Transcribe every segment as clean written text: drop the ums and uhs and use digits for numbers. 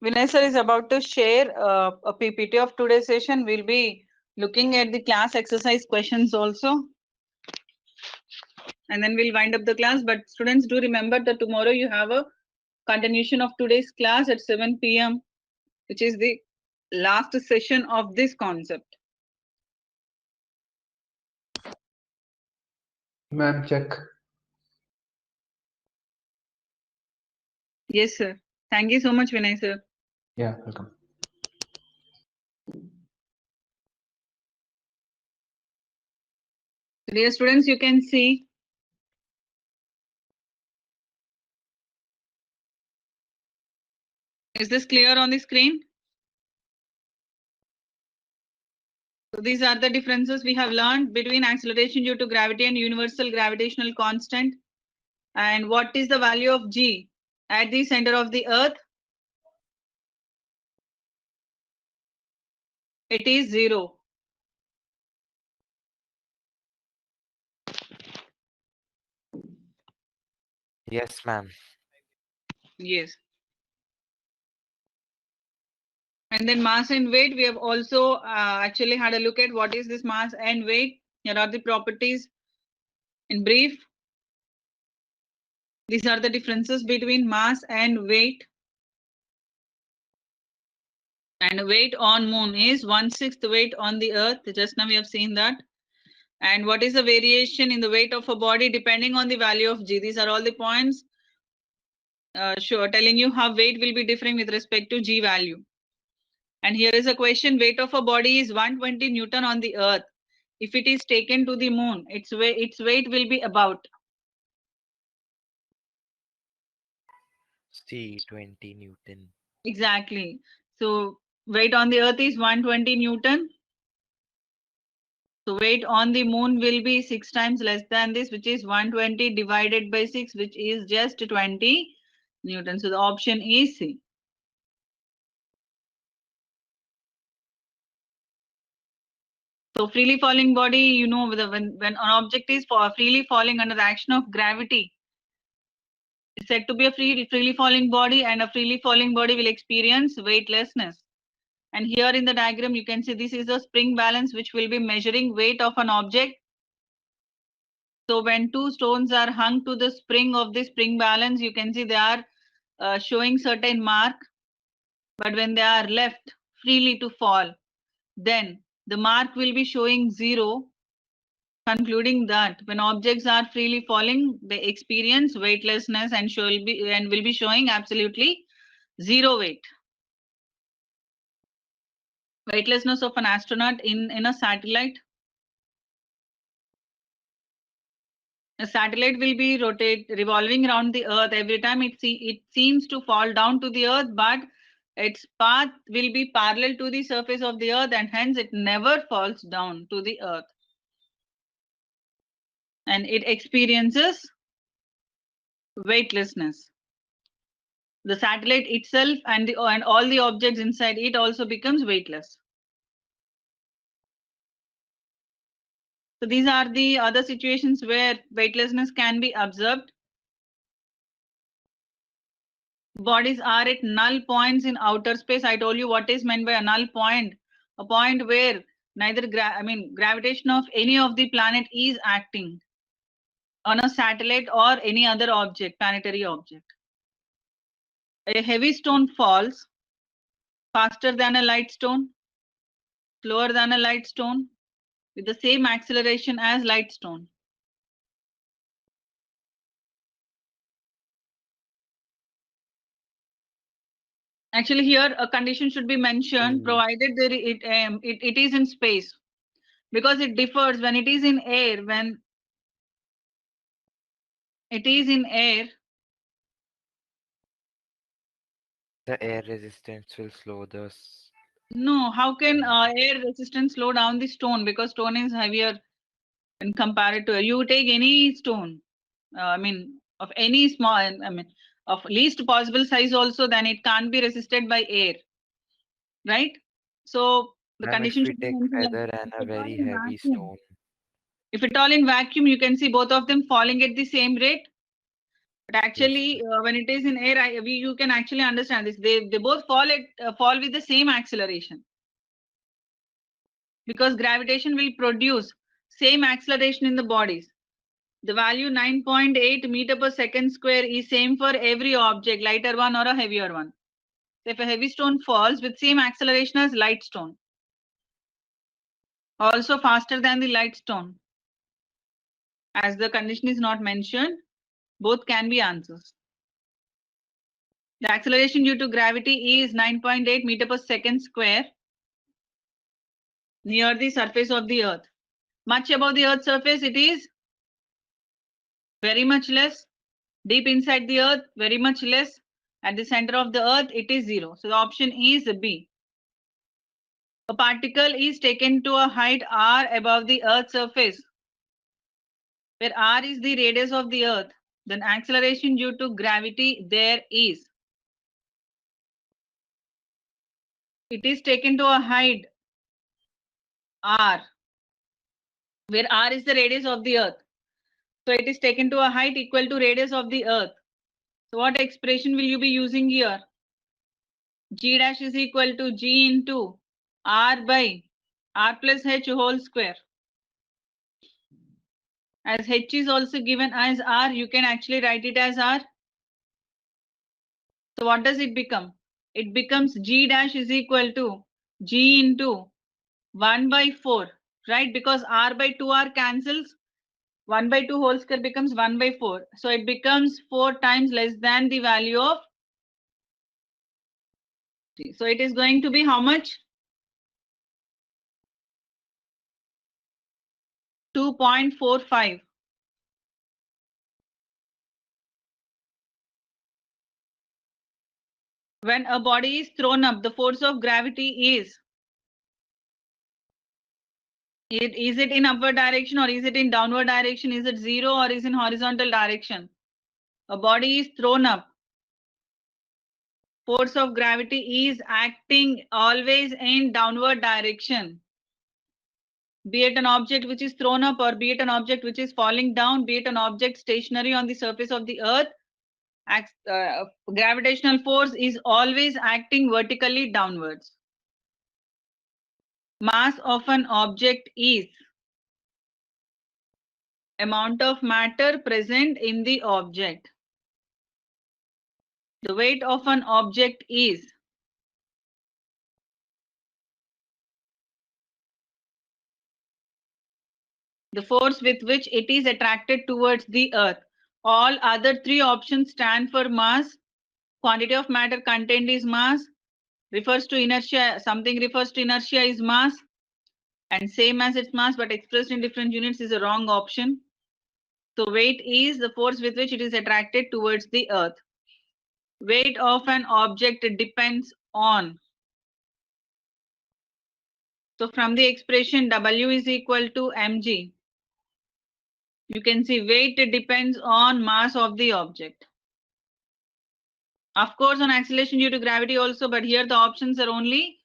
Vinay sir is about to share a PPT of today's session. We'll be looking at the class exercise questions also. And then we'll wind up the class. But students, do remember that tomorrow you have a continuation of today's class at 7 p.m., which is the last session of this concept. Ma'am, check. Yes, sir. Thank you so much, Vinay sir. Yeah, welcome. Dear students, you can see is this clear on the screen? So these are the differences we have learned between acceleration due to gravity and universal gravitational constant. And what is the value of G at the center of the earth? It is 0. Yes, ma'am. Yes. And then mass and weight, we have also actually had a look at what is this mass and weight. Here are the properties in brief. These are the differences between mass and weight. And weight on moon is 1/6 weight on the earth. Just now we have seen that. And what is the variation in the weight of a body depending on the value of G? These are all the points telling you how weight will be differing with respect to G value. And here is a question: weight of a body is 120 Newton on the earth. If it is taken to the moon, its weight will be about C20 Newton. exactly. So weight on the earth is 120 Newton. So weight on the moon will be 6 times less than this, which is 120 divided by 6, which is just 20 Newton. So the option is C. So freely falling body, you know, when an object is freely falling under the action of gravity, it's said to be a freely falling body, and a freely falling body will experience weightlessness. And here in the diagram, you can see this is a spring balance which will be measuring weight of an object. So when two stones are hung to the spring of the spring balance, you can see they are showing certain mark. But when they are left freely to fall, then the mark will be showing 0, concluding that when objects are freely falling, they experience weightlessness and will be showing absolutely 0 weight. Weightlessness of an astronaut in a satellite. A satellite will be revolving around the earth. Every time it seems to fall down to the earth, but its path will be parallel to the surface of the earth, and hence it never falls down to the earth. And it experiences weightlessness. The satellite itself and all the objects inside it also becomes weightless. So these are the other situations where weightlessness can be observed. Bodies are at null points in outer space. I told you what is meant by a null point. A point where neither gravitation of any of the planet is acting on a satellite or any other object, planetary object. A heavy stone falls faster than a light stone, slower than a light stone, with the same acceleration as light stone. Actually, here a condition should be mentioned, provided it is in space, because it differs when it is in air. When it is in air, The air resistance will slow the. no, how can air resistance slow down the stone? Because stone is heavier when compared to air. You take any stone, of any small, of least possible size also, then it can't be resisted by air, right? So the Ma'am, if condition we should be take mentioned like feather this. and If a at all very in heavy vacuum, stone, if at all in vacuum, you can see both of them falling at the same rate. But actually, when it is in air, you can actually understand this. They both fall with the same acceleration, because gravitation will produce same acceleration in the bodies. The value 9.8 meter per second square is same for every object, lighter one or a heavier one. So if a heavy stone falls with same acceleration as light stone, also faster than the light stone, as the condition is not mentioned, both can be answers. The acceleration due to gravity is 9.8 meter per second square near the surface of the earth. Much above the earth's surface, it is very much less. Deep inside the earth, very much less. At the center of the earth, it is 0. So the option is B. A particle is taken to a height r above the earth's surface, where r is the radius of the earth. Then acceleration due to gravity there is. It is taken to a height r, where r is the radius of the earth. So it is taken to a height equal to radius of the earth. So what expression will you be using here? G dash is equal to G into R by R plus H whole square. As H is also given as R, you can actually write it as R. So what does it become? It becomes G dash is equal to G into 1 by 4, right? Because R by 2R cancels. 1 by 2 whole square becomes 1 by 4. So it becomes 4 times less than the value of G. So it is going to be how much? 2.45. When a body is thrown up, the force of gravity is it in upward direction or is it in downward direction? Is it 0 or is in horizontal direction? A body is thrown up. Force of gravity is acting always in downward direction. Be it an object which is thrown up or be it an object which is falling down, be it an object stationary on the surface of the earth, gravitational force is always acting vertically downwards. Mass of an object is amount of matter present in the object. The weight of an object is the force with which it is attracted towards the earth. All other three options stand for mass. Quantity of matter contained is mass. Refers to inertia. Something refers to inertia is mass. And same as its mass but expressed in different units is a wrong option. So weight is the force with which it is attracted towards the earth. Weight of an object depends on. So from the expression W is equal to mg, you can see weight depends on mass of the object. Of course, on acceleration due to gravity also, but here the options are only,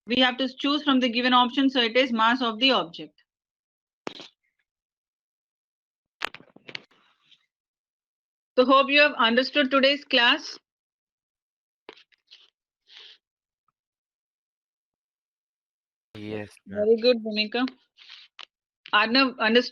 we have to choose from the given option, so it is mass of the object. So hope you have understood today's class. Yes, ma'am. Very good, Bhumika. Arnav, understood?